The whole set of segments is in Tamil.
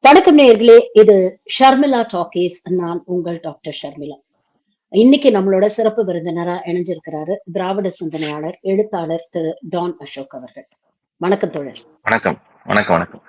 வணக்கம் நேயர்களே. இது ஷர்மிளா டாக்கீஸ். நான் உங்கள் டாக்டர் ஷர்மிளா. இன்னைக்கு நம்மளோட சிறப்பு விருந்தினரா இணைஞ்சிருக்கிறாரு திராவிட சிந்தனையாளர், எழுத்தாளர் திரு டான் அசோக் அவர்கள். வணக்கம் தோழர். வணக்கம். வணக்கம். வணக்கம்.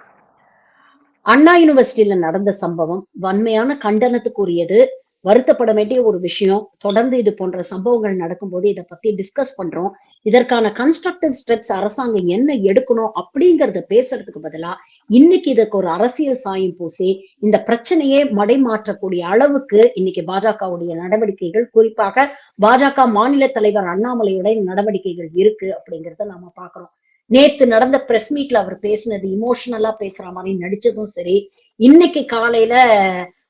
அண்ணா யூனிவர்சிட்டியில நடந்த சம்பவம் வன்மையான கண்டனத்துக்குரியது. வருத்தப்பட வேண்டிய ஒரு விஷயம். தொடர்ந்து இது போன்ற சம்பவங்கள் நடக்கும்போது இதை பத்தி டிஸ்கஸ் பண்றோம். இதற்கான கன்ஸ்ட்ரக்டிவ் ஸ்டெப்ஸ் அரசாங்கம் என்ன எடுக்கணும் அப்படிங்கறத பேசுறதுக்கு பதிலா இன்னைக்கு இதுக்கு ஒரு அரசியல் சாயம் பூசி இந்த பிரச்சனையே மடைமாற்றக்கூடிய அளவுக்கு இன்னைக்கு பாஜகவுடைய நடவடிக்கைகள், குறிப்பாக பாஜக மாநில தலைவர் அண்ணாமலையுடைய நடவடிக்கைகள் இருக்கு அப்படிங்கறத நாம பாக்குறோம். நேத்து நடந்த பிரஸ் மீட்ல அவர் பேசினது இமோஷனலா பேசுற மாதிரி நடிச்சதும் சரி, இன்னைக்கு காலையில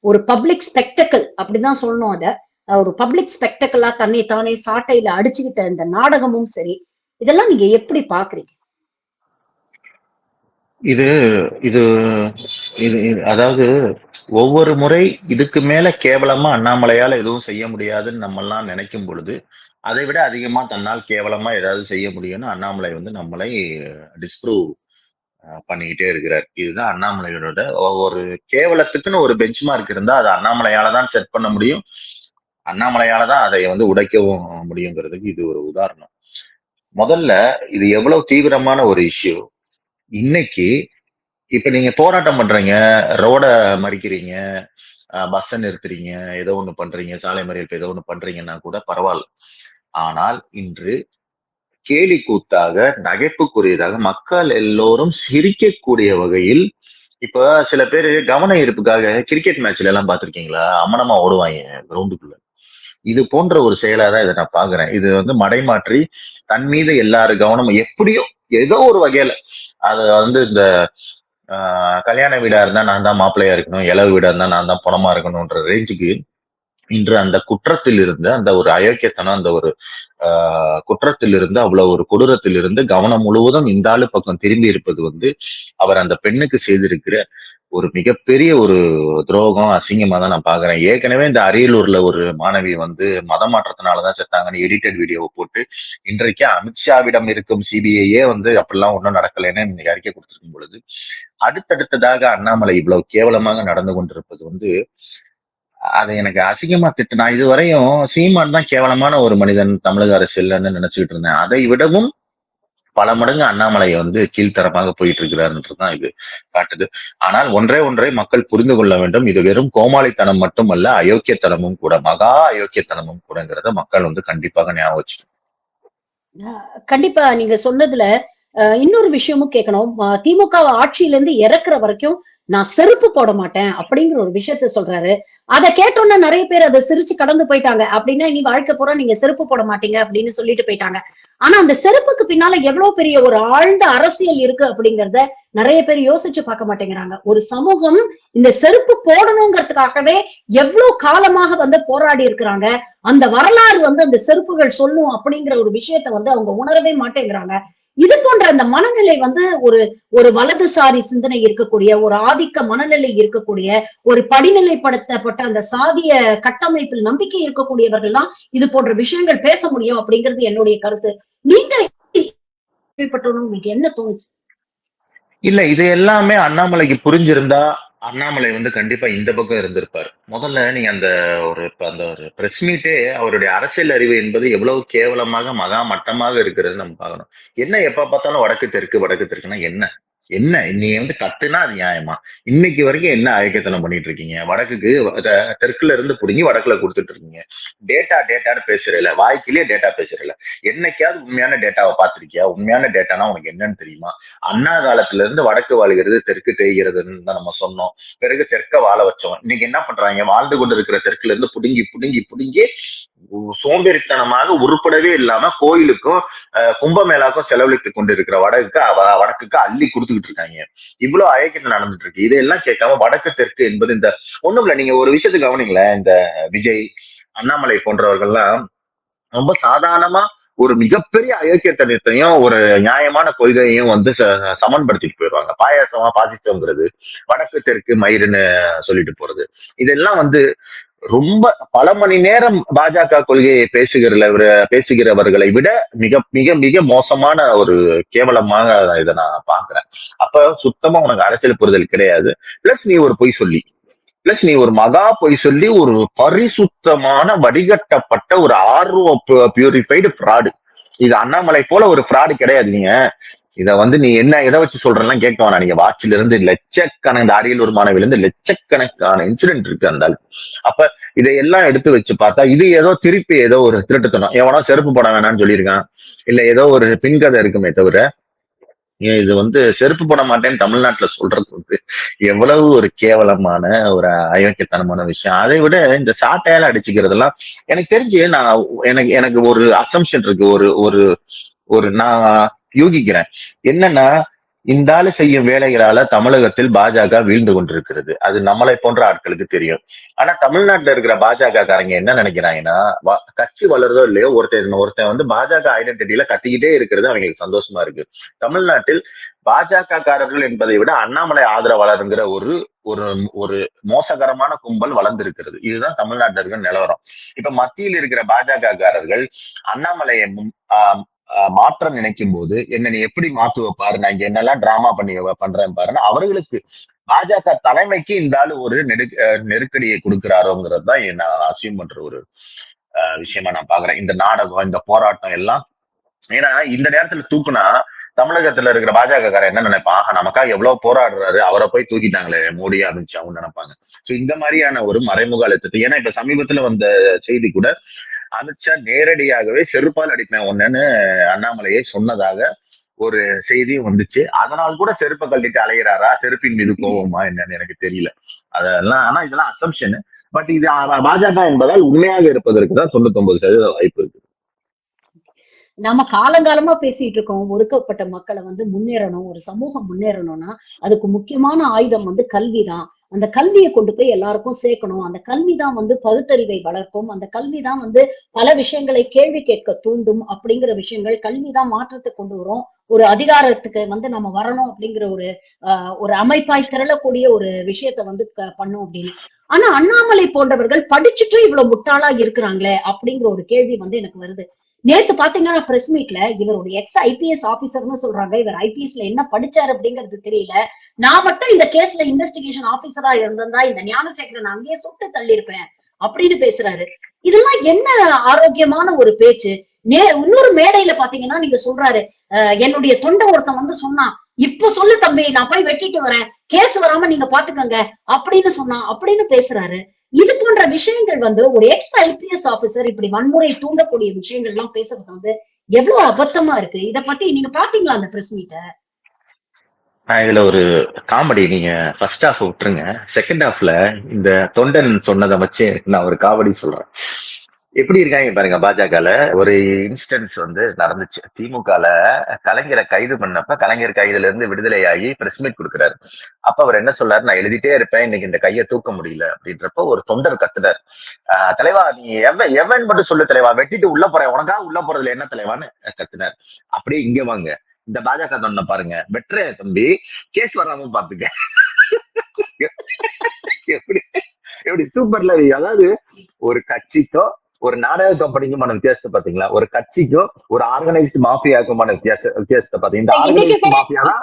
ஒரு பப்ளிக் ஸ்பெக்டக்கிள் அப்படிதான் சொல்லணும். அத ஒரு பப்ளிக் ஸ்பெக்டக்கிளா தன்னை தானே சாட்டையில அடிச்சுக்கிட்ட இந்த நாடகமும் சரி, இதெல்லாம் நீங்க எப்படி பாக்குறீங்க? இது இது இது அதாவது ஒவ்வொரு முறை இதுக்கு மேல கேவலமா அண்ணாமலையால எதுவும் செய்ய முடியாதுன்னு நம்ம எல்லாம் நினைக்கும் பொழுது, அதை விட அதிகமா தன்னால் கேவலமா ஏதாவது செய்ய முடியும்னு அண்ணாமலை நம்மளை டிஸ்ப்ரூவ் பண்ணிக்கிட்டே இருக்கிறார். இதுதான் அண்ணாமலையோட ஒவ்வொரு கேவலத்துக்குன்னு ஒரு பெஞ்ச் மார்க் இருந்தா அதை அண்ணாமலையால தான் செட் பண்ண முடியும். அண்ணாமலையால தான் அதை உடைக்கவும் முடியுங்கிறதுக்கு இது ஒரு உதாரணம். முதல்ல இது எவ்வளவு தீவிரமான ஒரு இஷ்யூ. இன்னைக்கு இப்ப நீங்க போராட்டம் பண்றீங்க, ரோட மறிக்கிறீங்க, பஸ்ஸை நிறுத்துறீங்க, ஏதோ ஒண்ணு பண்றீங்க, சாலை மறியல் ஏதோ ஒண்ணு பண்றீங்கன்னா கூட பரவாயில்ல. ஆனால் இன்று கேலி கூத்தாக, நகைப்புக்குரியதாக மக்கள் எல்லோரும் சிரிக்கக்கூடிய வகையில் இப்ப சில பேரு கவன ஈர்ப்புக்காக கிரிக்கெட் மேட்ச்ல எல்லாம் பாத்திருக்கீங்களா? அம்மனமா ஓடுவாங்க கிரவுண்டுக்குள்ள. இது போன்ற ஒரு செயலாதான் இதை நான் பாக்குறேன். இது மடைமாற்றி தன் மீது எல்லாரு கவனமும் எப்படியோ ஏதோ ஒரு வகையில அது இந்த கல்யாண வீடா இருந்தா நான் தான் மாப்பிள்ளையா இருக்கணும், இளவு வீடா இருந்தா நான் தான் பணமா இருக்கணும்ன்ற ரேஞ்சுக்கு இன்று அந்த குற்றத்தில் இருந்த அந்த ஒரு அயோக்கியத்தனம், அந்த ஒரு குற்றத்தில் இருந்து அவ்வளவு ஒரு கொடூரத்தில் இருந்து கவனம் முழுவதும் இந்த ஆளு பக்கம் திரும்பி இருப்பது அவர் அந்த பெண்ணுக்கு செய்திருக்கிற ஒரு மிகப்பெரிய ஒரு துரோகம், அசிங்கமா தான் நான் பாக்குறேன். ஏற்கனவே இந்த அரியலூர்ல ஒரு மாணவி மத மாற்றத்தினாலதான் செத்தாங்கன்னு எடிட்டட் வீடியோவை போட்டு இன்றைக்கு அமித்ஷாவிடம் இருக்கும் சிபிஐயே அப்படிலாம் ஒன்றும் நடக்கலைன்னு இன்னைக்கு அறிக்கை கொடுத்திருக்கும் பொழுது, அடுத்தடுத்ததாக அண்ணாமலை இவ்வளவு கேவலமாக நடந்து கொண்டிருப்பது அதை எனக்கு அசிங்கமா திட்டு. நான் இதுவரையும் சீமான் தான் கேவலமான ஒரு மனிதன் தமிழக அரசியல்னு நினைச்சுக்கிட்டு இருந்தேன். அதை விடவும் பல மடங்கு அண்ணாமலை கீழ்த்தரமாக போயிட்டு இருக்கிறாருன்றதுதான் இது காட்டுது. ஆனால் ஒன்றை மக்கள் புரிந்து கொள்ள வேண்டும். இது வெறும் கோமாளித்தனம் மட்டுமல்ல, அயோக்கியத்தனமும் கூட, மகா அயோக்கியத்தனமும் கூடங்கிறத மக்கள் கண்டிப்பாக ஞாபகம் வச்சு. கண்டிப்பா நீங்க சொன்னதுல இன்னொரு விஷயமும் கேட்கணும். திமுக ஆட்சியில இருந்து இறக்குற வரைக்கும் நான் செருப்பு போட மாட்டேன் அப்படிங்கிற ஒரு விஷயத்த சொல்றாரு. அதை கேட்டோன்னா நிறைய பேர் அதை சிரிச்சு கடந்து போயிட்டாங்க. அப்படின்னா இனி வாழ்க்கை பூரா நீங்க செருப்பு போட மாட்டீங்க அப்படின்னு சொல்லிட்டு போயிட்டாங்க. ஆனா அந்த செருப்புக்கு பின்னால எவ்வளவு பெரிய ஒரு ஆழ்ந்த அரசியல் இருக்கு அப்படிங்கறத நிறைய பேர் யோசிச்சு பார்க்க மாட்டேங்கிறாங்க. ஒரு சமூகம் இந்த செருப்பு போடணுங்கிறதுக்காகவே எவ்வளவு காலமாக போராடி இருக்கிறாங்க. அந்த வரலாறு அந்த செருப்புகள் சொல்லும் அப்படிங்கிற ஒரு விஷயத்த அவங்க உணரவே மாட்டேங்கிறாங்க. இது போன்ற அந்த மனநிலை ஒரு ஒரு வலதுசாரி சிந்தனை இருக்கக்கூடிய, ஒரு ஆதிக்க மனநிலை இருக்கக்கூடிய, ஒரு படிநிலைப்படுத்தப்பட்ட அந்த சாதிய கட்டமைப்பில் நம்பிக்கை இருக்கக்கூடியவர்கள்லாம் இது போன்ற விஷயங்கள் பேச முடியும் அப்படிங்கிறது என்னுடைய கருத்து. நீங்க உங்களுக்கு என்ன தோணுச்சு? இல்ல, இது எல்லாமே அண்ணாமலைக்கு புரிஞ்சிருந்தா அண்ணாமலை கண்டிப்பா இந்த பக்கம் இருந்திருப்பாரு. முதல்ல நீங்க அந்த ஒரு பிரஸ் மீட்டே அவருடைய அரசியல் அறிவு என்பது எவ்வளவு கேவலமாக மகா மட்டமாக இருக்கிறது நம்ம பார்க்கணும். என்ன எப்ப பார்த்தாலும் வடக்கு தெற்கு வடக்கு தெற்குன்னா என்ன என்ன நீ கத்துனா அது நியாயமா? இன்னைக்கு வரைக்கும் என்ன அயக்கத்தனம் பண்ணிட்டு இருக்கீங்க? வடக்குக்கு தெற்குல இருந்து புடுங்கி வடக்குல கொடுத்துட்டு இருக்கீங்க. டேட்டான்னு பேசுறல, வாய்க்கிலேயே டேட்டா பேசுறல. என்னைக்காவது உண்மையான டேட்டாவை பார்த்திருக்கியா? உண்மையான டேட்டானா உனக்கு என்னன்னு தெரியுமா? அண்ணா காலத்துல இருந்து வடக்கு வாழ்கிறது தெற்கு தேய்கிறதுன்னு தான் நம்ம சொன்னோம். பிறகு தெற்க வாழ வச்சோம். இன்னைக்கு என்ன பண்றாங்க? வாழ்ந்து கொண்டு இருக்கிற தெற்குல இருந்து புடுங்கி புடுங்கி புடுங்கி சோம்பேறித்தனமாக உருப்படவே இல்லாம கோயிலுக்கும் கும்பமேளாக்கும் செலவழித்து கொண்டு இருக்கிற வடக்குக்கு அள்ளி கொடுத்துக்கிட்டு இருக்காங்க. இவ்வளவு அயக்கத்தை நடந்துட்டு இருக்கு. இதெல்லாம் கேட்காம வடக்கு தெற்கு என்பது ஒண்ணும் இல்ல. நீங்க ஒரு விஷயத்தை கவனிங்களேன். இந்த விஜய், அண்ணாமலை போன்றவர்கள்லாம் ரொம்ப சாதாரணமா ஒரு மிகப்பெரிய அயோக்கியத்தனத்தையும் ஒரு நியாயமான கொள்கையையும் சமன்படுத்திட்டு போயிடுவாங்க. பாயாசமா பாசிசம்ங்கிறது, வடக்கு தெற்கு மயிருன்னு சொல்லிட்டு போறது, இதெல்லாம் ரொம்ப பல மணி நேரம் பாஜக கொள்கையை பேசுகிறவர்களை விட மிக மிக மிக மோசமான ஒரு கேவலமாக இதை நான் பாக்குறேன். அப்ப சுத்தமா உனக்கு அரசியல் புரிதல் கிடையாது. பிளஸ் நீ ஒரு பொய் சொல்லி, பிளஸ் நீ ஒரு மகா பொய் சொல்லி ஒரு பரிசுத்தமான வடிகட்டப்பட்ட ஒரு ஆர்வ பியூரிஃபைடு ஃப்ராடு. இது அண்ணாமலை போல ஒரு ஃப்ராடு கிடையாது. நீங்க இத நீ என்ன எதை வச்சு சொல்றேன்னா கேட்க வேணாம். நீங்க வாட்சில இருந்து லட்சக்கணக்கு, இந்த அரியலூர் மாணவில இருந்து லட்சக்கணக்கான இன்சிடென்ட் இருக்கு அந்த ஆளு. அப்ப இதையெல்லாம் எடுத்து வச்சு பார்த்தா இது ஏதோ திருப்பி ஏதோ ஒரு திருட்டுத்தனம், எவனோ செருப்பு போட வேணாம்னு சொல்லியிருக்கான், இல்ல ஏதோ ஒரு பின்கதை இருக்குமே தவிர இது செருப்பு போட மாட்டேன்னு தமிழ்நாட்டுல சொல்றது எவ்வளவு ஒரு கேவலமான ஒரு அயோக்கியத்தனமான விஷயம். அதை விட இந்த சாட்டையால அடிச்சுக்கிறதெல்லாம் எனக்கு தெரிஞ்சு எனக்கு எனக்கு ஒரு அசம்ஷன் இருக்கு. ஒரு ஒரு ஒரு நான் யூகிக்கிறேன் என்னன்னா, இந்த ஆளு செய்யும் வேலைகளால தமிழகத்தில் பாஜக வீழ்ந்து கொண்டிருக்கிறது. அது நம்மளை போன்ற ஆட்களுக்கு தெரியும். ஆனா தமிழ்நாட்டுல இருக்கிற பாஜக காரங்க என்ன நினைக்கிறாங்கன்னா, கட்சி வளருதோ இல்லையோ ஒருத்தன் ஒருத்தன் பாஜக ஐடென்டிட்டியில கத்திக்கிட்டே இருக்கிறது அவங்களுக்கு சந்தோஷமா இருக்கு. தமிழ்நாட்டில் பாஜக காரர்கள் என்பதை விட அண்ணாமலை ஆதரவாளருங்கிற ஒரு ஒரு ஒரு மோசகரமான கும்பல் வளர்ந்திருக்கிறது. இதுதான் தமிழ்நாட்டில் இருக்கிற நிலவரம். இப்ப மத்தியில் இருக்கிற பாஜக காரர்கள் அண்ணாமலையை மாற்ற நினைக்கும் போது என்ன நீ எப்படி மாத்துவ பாரு, நான் இங்க என்னெல்லாம் டிராமா பண்றேன் பாருன்னு அவர்களுக்கு பாஜக தலைமைக்கு இந்த ஆளு ஒரு நெருக்கடியை கொடுக்கிறாரோங்கிறது தான் நான் அசியூம் பண்ற ஒரு விஷயமா நான் பாக்குறேன். இந்த நாடகம், இந்த போராட்டம் எல்லாம் ஏன்னா இந்த நேரத்துல தூக்குனா தமிழகத்துல இருக்கிற பாஜக காரன் என்ன நினைப்பான், நமக்காக எவ்வளவு போராடுறாரு, அவரை போய் தூக்கிட்டாங்களே மோடி அமித்ஷாவும் நினைப்பாங்க. சோ இந்த மாதிரியான ஒரு மறைமுக அழுத்தத்தை, ஏன்னா இப்ப சமீபத்துல வந்த செய்தி கூட அமித்ஷா நேரடியாகவே செருப்பால் அடிப்பேன் ஒண்ணுன்னு அண்ணாமலையை சொன்னதாக ஒரு செய்தியும் வந்துச்சு. அதனால் கூட செருப்பை கழட்டிட்டு அலைகிறாரா, செருப்பின் மீது கோவமா என்னன்னு எனக்கு தெரியல. அதெல்லாம் ஆனா இதெல்லாம் அசம்ஷன். பட் இது பாஜக என்பதால் உண்மையாக இருப்பதற்கு தான் 99% வாய்ப்பு இருக்கு. நம்ம காலங்காலமா பேசிட்டு இருக்கோம், ஒடுக்கப்பட்ட மக்களை முன்னேறணும், ஒரு சமூகம் முன்னேறணும்னா அதுக்கு முக்கியமான ஆயுதம் கல்விதான். அந்த கல்வியை கொண்டு போய் எல்லாருக்கும் சேர்க்கணும். அந்த கல்விதான் பகுத்தறிவை வளர்க்கும். அந்த கல்விதான் பல விஷயங்களை கேள்வி கேட்க தூண்டும். அப்படிங்கிற விஷயங்கள் கல்விதான் மாற்றத்தை கொண்டு வரும். ஒரு அதிகாரத்துக்கு நம்ம வரணும் அப்படிங்கிற ஒரு அமைப்பாய் திரளக்கூடிய ஒரு விஷயத்த பண்ணும் அப்படின்னு. ஆனா அண்ணாமலை போன்றவர்கள் படிச்சுட்டும் இவ்வளவு முட்டாளா இருக்கிறாங்களே அப்படிங்கிற ஒரு கேள்வி எனக்கு வருது. நேத்து பாத்தீங்கன்னா பிரஸ் மீட்ல இவருடைய எக்ஸ் ஐபிஎஸ் ஆபீசர்னு சொல்றாங்க. இவர் ஐபிஎஸ்ல என்ன படிச்சாரு அப்படிங்கிறது தெரியல. நான் மட்டும் இந்த கேஸ்ல இன்வெஸ்டிகேஷன் ஆபீசரா இருந்திருந்தா இந்த ஞானசேகரன் அங்கேயே சுட்டு தள்ளியிருப்பேன் அப்படின்னு பேசுறாரு. இதெல்லாம் என்ன ஆரோக்கியமான ஒரு பேச்சு? இன்னொரு மேடையில பாத்தீங்கன்னா நீங்க சொல்றாரு, என்னுடைய தொண்டை ஒருத்தன் சொன்னான், இப்ப சொல்லு தம்பி, நான் போய் வெட்டிட்டு வரேன், கேஸ் வராம நீங்க பாத்துக்கங்க அப்படின்னு சொன்னான் அப்படின்னு பேசுறாரு. இது போன்ற விஷயங்கள் ஒரு எக்ஸ் ஐபிஎஸ் ஆபீசர் இப்படி வன்முறை தூண்டக்கூடிய விஷயங்கள் எல்லாம் பேசுறது எவ்வளவு அபத்தமா இருக்கு. இத பத்தி நீங்க பாத்தீங்களா அந்த பிரஸ் மீட்ட? இதுல ஒரு காமெடி, நீங்க ஃபர்ஸ்ட் ஹாஃப் விட்டுருங்க, செகண்ட் ஹாஃப்ல இந்த தொண்டன் சொன்னதை வச்சு நான் ஒரு காமெடி சொல்றேன். எப்படி இருக்காங்க பாருங்க. பாஜகல ஒரு இன்ஸ்டன்ஸ் நடந்துச்சு. திமுகல கலைஞரை கைது பண்ணப்ப கலைஞர் கைதுல இருந்து விடுதலை ஆகி பிரஸ் மீட் கொடுக்குறாரு. அப்ப அவர் என்ன சொல்றாரு, நான் எழுதிட்டே இருப்பேன், இன்னைக்கு இந்த கையை தூக்க முடியல அப்படின்றப்ப ஒரு தொண்டர் கத்துறாரு, தலைவா நீ எவன் மட்டும் சொல்லு தலைவா, வெட்டிட்டு உள்ள போறேன், உனக்காக உள்ள போறதுல என்ன தலைவான்னு கத்துனார். அப்படியே இங்க வாங்க, இந்த பாஜக தொண்டை பாருங்க, வெற்ற தம்பி, கேஸ் வராம பாத்துக்க. எப்படி எப்படி சூப்பர்ல. அதாவது ஒரு கட்சிக்கோ ஒரு நாடக கம்பெனிக்குமான வித்தியாசத்தை பாத்தீங்களா? ஒரு கட்சிக்கும் ஒரு ஆர்கனைஸ்டு மாஃபியாக்குமான வித்தியாசத்தை பாத்தீங்க. இந்த ஆர்கனைஸ்டு மாஃபியா தான்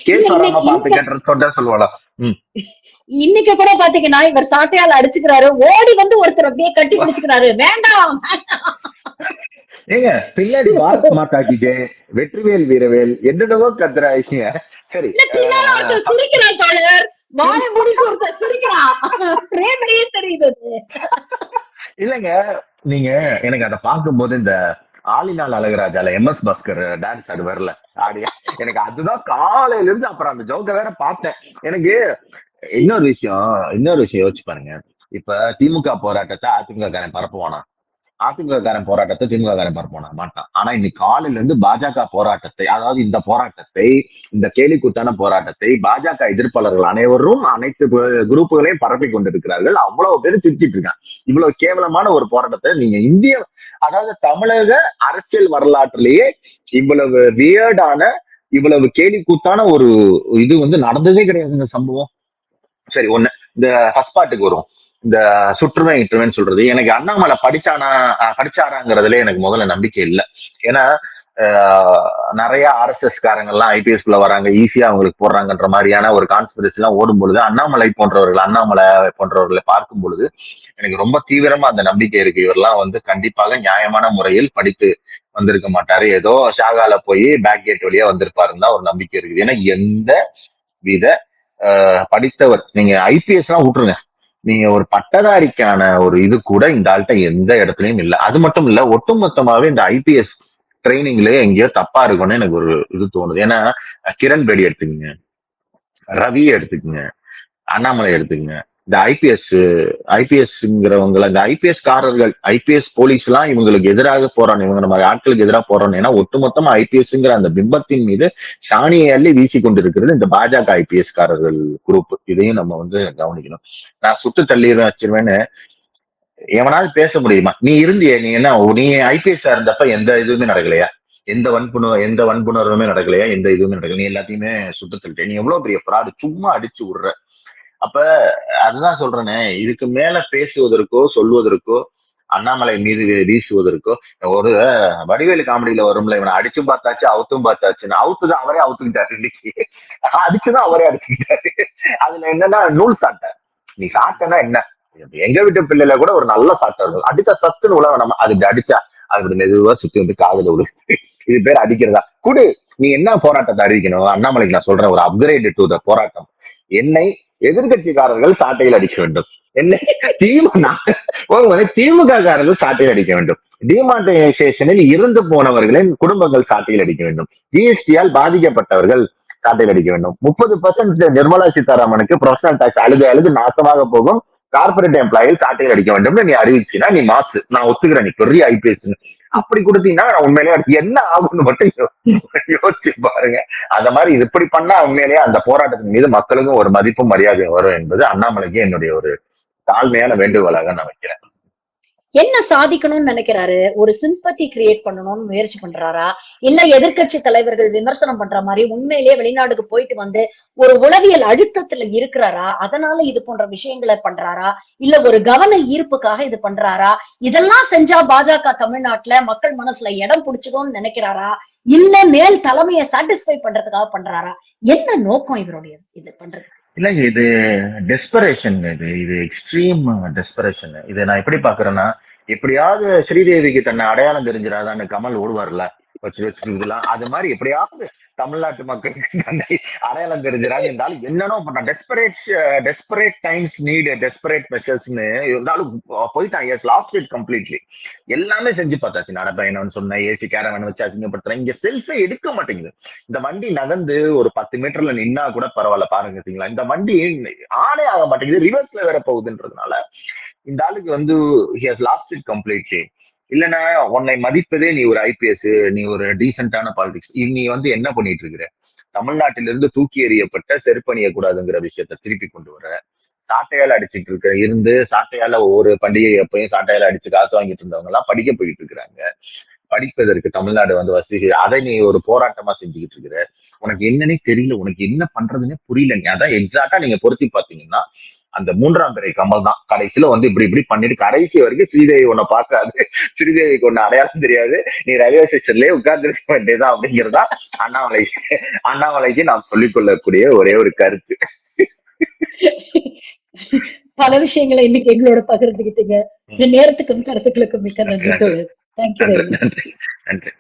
கேஸ் வராம பாத்துக்க சொல்ற சொல்லுவாளா. இன்னைக்கு கூட பாத்தீங்கன்னா இவர் சாட்டையால அடிச்சுக்கிறாரு, ஓடி ஒருத்தர் அப்படியே கட்டி பிடிச்சுக்கிறாரு, வேண்டாம். ஏங்க பின்னாடி பாரத் மாதா கி ஜெய், வெற்றிவேல் வீரவேல் என்னென்னவோ கத்துறாங்க. சரி சுரிக்கிறான் தோழர், வாய மூடிட்டு ஒருத்தர் சுரிக்கிறான், தெரியுது. இல்லங்க, நீங்க எனக்கு அதை பார்க்கும் போது இந்த ஆலினால் அழகராஜால MS பாஸ்கர் டான்ஸ் ஆடு வரல ஆடியா, எனக்கு அதுதான் காலையில இருந்து அப்புறம் அந்த ஜோக்க வேற பார்த்தேன். எனக்கு இன்னொரு விஷயம் யோசிச்சு பாருங்க. இப்ப திமுக போராட்டத்தை அதிமுக காரன் பரப்புவானா? அதிமுக காரன் போராட்டத்தை திமுக காரன் பரப்புவானா? மாட்டான். ஆனா இன்னைக்கு காலையில இருந்து பாஜக போராட்டத்தை, அதாவது இந்த போராட்டத்தை, இந்த கேலிக்கூத்தான போராட்டத்தை பாஜக எதிர்ப்பாளர்கள் அனைவரும் அனைத்து குரூப்புகளையும் பரப்பி கொண்டிருக்கிறார்கள். அவ்வளவு பேர் சிரிச்சிட்டு இருக்காங்க. இவ்வளவு கேவலமான ஒரு போராட்டத்தை நீங்க இந்திய, அதாவது தமிழக அரசியல் வரலாற்றிலேயே இவ்வளவு வியர்டான, இவ்வளவு கேலிக்கூத்தான ஒரு இது நடந்ததே கிடையாது இந்த சம்பவம். சரி, ஒண்ணு இந்த ஃபர்ஸ்ட் பார்ட்டுக்கு வரும். இந்த சுற்றுமை இற்றுமைன்னு சொல்றது. எனக்கு அண்ணாமலை படிச்சாராங்கிறதுல எனக்கு முதல்ல நம்பிக்கை இல்லை. ஏன்னா நிறைய RSS காரங்கள்லாம் IPS குள்ள வராங்க, ஈஸியா அவங்களுக்கு போடுறாங்கன்ற மாதிரியான ஒரு கான்ஸ்பிரசி எல்லாம் ஓடும் பொழுது அண்ணாமலை போன்றவர்களை பார்க்கும் பொழுது எனக்கு ரொம்ப தீவிரமா அந்த நம்பிக்கை இருக்கு. இவரெல்லாம் வந்து கண்டிப்பாக நியாயமான முறையில் படித்து வந்திருக்க மாட்டாரு, ஏதோ ஷாகால போய் பேக் கேட் வழியா வந்திருப்பாருன்னு தான் ஒரு நம்பிக்கை இருக்குது. ஏன்னா எந்த வித படித்தவர், நீங்க IPS எல்லாம் விட்டுருங்க, நீங்க ஒரு பட்டதாரிக்கான ஒரு இது கூட இந்த ஆள்கிட்ட எந்த இடத்துலயும் இல்ல. அது மட்டும் இல்ல, ஒட்டுமொத்தமாவே இந்த IPS ட்ரைனிங்ல எங்கேயோ தப்பா இருக்கும்னு எனக்கு ஒரு இது தோணுது. ஏன்னா கிரண் பேடி எடுத்துக்கங்க, ரவி எடுத்துக்கங்க, அண்ணாமலை எடுத்துக்கங்க, இந்த ஐபிஎஸ்ங்கிறவங்களை, இந்த ஐபிஎஸ் காரர்கள், IPS போலீஸ் எல்லாம் இவங்களுக்கு எதிராக போறான், இவங்க நம்ம ஆட்களுக்கு எதிராக போறான். ஏன்னா ஒட்டுமொத்தமா IPSங்கிற அந்த பிம்பத்தின் மீது சாணியை அள்ளி வீசி கொண்டிருக்கிறது இந்த பாஜக IPS காரர்கள் குரூப். இதையும் நம்ம வந்து கவனிக்கணும். நான் சுட்டு தள்ளிடுவேன் வச்சிருவேன்னு எவனாவது பேச முடியுமா? நீ இருந்தியே, நீ என்ன, நீ IPS இருந்தப்ப எந்த இதுவுமே நடக்கலையா? எந்த வன்புணர்வுமே நடக்கலையா? எந்த இதுவுமே நடக்கல, நீ எல்லாத்தையுமே சுட்டு தள்ளிட்ட. நீ எவ்வளவு பெரிய ஃப்ராடு, சும்மா அடிச்சு விடுற. அப்ப அதுதான் சொல்றேனே, இதுக்கு மேல பேசுவதற்கோ சொல்வதற்கோ அண்ணாமலை மீது வீசுவதற்கோ, ஒரு வடிவேலு காமெடியில வரும்ல, இவனை அடிச்சும் பார்த்தாச்சு அவுத்தும் பார்த்தாச்சுன்னு, அவுத்துதான் அவரே அவுத்துக்கிட்டாரு இன்னைக்கு, அடிச்சுதான் அவரே அடிச்சுக்கிட்டாரு. அதுல என்னன்னா நூல் சாட்டை. நீ சாட்டனா என்ன, எங்க வீட்டு பிள்ளைல கூட ஒரு நல்ல சாட்டை இருக்கும், அடிச்சா சத்துன்னு உள்ள நம்ம அது இப்படி அடிச்சா அது இப்படி மெதுவா சுத்தி வந்து காதுல விடு. இது பேர் அடிக்கிறதா? குடு. நீ என்ன போராட்டத்தை அறிவிக்கணும்? அண்ணாமலைக்கு நான் சொல்றேன், ஒரு அப்கிரேட் டு த போராட்டம். என்னை எதிர்கட்சிக்காரர்கள் சாட்டையில் அடிக்க வேண்டும், என்னை திமுக காரர்கள் சாட்டையில் அடிக்க வேண்டும், டிமானிட்டைசேஷனில் இருந்து போனவர்களின் குடும்பங்கள் சாட்டையில் அடிக்க வேண்டும், GST-யால் பாதிக்கப்பட்டவர்கள் சாட்டையில் அடிக்க வேண்டும், 30% நிர்மலா சீதாராமனுக்கு ப்ரொஃபஷனல் டாக்ஸ் அழுது நாசமாக போகும் கார்பரேட் எம்ப்ளாயில் சாட்டையில் அடிக்க வேண்டும் நீ அறிவிச்சுனா நீ மாசு, நான் ஒத்துக்கிறேன், நீ பெரிய IPS அப்படி கொடுத்தீங்கன்னா நான் உண்மையிலேயே என்ன ஆகும்னு மட்டும் யோசிச்சு பாருங்க. அந்த மாதிரி இது இப்படி பண்ணா உண்மையிலேயே அந்த போராட்டத்தின் மீது மக்களுக்கும் ஒரு மதிப்பும் மரியாதையும் வரும் என்பது அண்ணாமலைக்கு என்னுடைய ஒரு தாழ்மையான வேண்டுகோளாக நான் வைக்கிறேன். என்ன சாதிக்கணும்னு நினைக்கிறாரு? ஒரு சிம்பத்தி கிரியேட் பண்ணணும்னு முயற்சி பண்றாரா, இல்ல எதிர்கட்சி தலைவர்கள் விமர்சனம் பண்ற மாதிரி உண்மையிலேயே வெளிநாடுக்கு போயிட்டு வந்து ஒரு உளவியல் அழுத்தத்துல இருக்கிறாரா, அதனால இது போன்ற விஷயங்களை பண்றாரா, இல்ல ஒரு கவன ஈர்ப்புக்காக இது பண்றாரா? இதெல்லாம் செஞ்சா பாஜக தமிழ்நாட்டுல மக்கள் மனசுல இடம் பிடிச்சிடும்னு நினைக்கிறாரா, இல்ல மேல் தலைமையை சாட்டிஸ்ஃபை பண்றதுக்காக பண்றாரா? என்ன நோக்கம் இவருடைய இது பண்றது? இல்லைங்க, இது டெஸ்பரேஷன், இது எக்ஸ்ட்ரீம் டெஸ்பரேஷன். இதை நான் எப்படி பாக்குறேன்னா, எப்படியாவது ஸ்ரீதேவிக்கு தன்னை அடையாளம் தெரிஞ்சிடாதான்னு கமல் ஓடுவார்ல வச்சுக்கலாம், அது மாதிரி எப்படியாவது தமிழ்நாட்டு மக்களுக்கு தன்னை அடையாளம் தெரிஞ்சிடாது இருந்தாலும் என்னன்னோ பண்ணான். டெஸ்பரேட் டைம்ஸ் நீட் டெஸ்பரேட் மெஷர்ஸ்னு இருந்தாலும் போயிட்டான். Yes, lost it completely. எல்லாமே செஞ்சு பார்த்தாச்சு, நடப்பயணம்னு சொன்ன, AC கேரவன் வச்சு அசிங்கப்படுறேன், இங்க செல்ஃபே எடுக்க மாட்டேங்குது. இந்த வண்டி நகர்ந்து ஒரு 10 மீட்டர்ல நின்னா கூட பரவாயில்ல, பாருங்க இந்த வண்டி ஆனே ஆக மாட்டேங்குது, ரிவர்ஸ்ல வேற போகுதுன்றதுனால இந்த ஆளுக்கு வந்து he has lost it completely. இல்லைன்னா உன்னை மதிப்பதே நீ ஒரு IPS, நீ ஒரு டீசென்டான பாலிடிக்ஸ், நீ வந்து என்ன பண்ணிட்டு இருக்கிற, தமிழ்நாட்டிலிருந்து தூக்கி எறியப்பட்ட செருப்பணிய கூடாதுங்கிற விஷயத்த திருப்பி கொண்டு வர, சாட்டையால அடிச்சுட்டு இருந்து சாட்டையால ஒவ்வொரு பண்டிகை எப்பயும் சாட்டையால அடிச்சு காசு வாங்கிட்டு இருந்தவங்க எல்லாம் படிக்க போயிட்டு இருக்கிறாங்க. படிப்பதற்கு தமிழ்நாடு வந்து வசதி, அதை நீ ஒரு போராட்டமா செஞ்சுக்கிட்டு இருக்கிற, உனக்கு என்னன்னே தெரியல, உனக்கு என்ன பண்றதுன்னே புரியல. நீ அதான் எக்ஸாக்டா நீங்க பொருத்தி பாத்தீங்கன்னா அந்த 3ஆம் பிறை கமல் தான் கடைசியில வந்து இப்படி பண்ணிட்டு கடைசி வரைக்கும் ஸ்ரீதேவி உன்னை பார்க்காது, ஸ்ரீதேவிக்கு ஒண்ணு அடையாளம் தெரியாது, நீ ரயில்வே ஸ்டேஷன்லயே உட்கார்ந்து இருக்க வேண்டியதான் அப்படிங்கிறதா அண்ணாமலைக்கு நாம் சொல்லிக் கொள்ளக்கூடிய ஒரே ஒரு கருத்து. பல விஷயங்களை இன்னைக்கு எங்களோட பகிர்ந்துகிட்டீங்க. நேரத்துக்கும் கருத்துக்களுக்கும் மிக்க நன்றி. Thank you very much. நன்றி.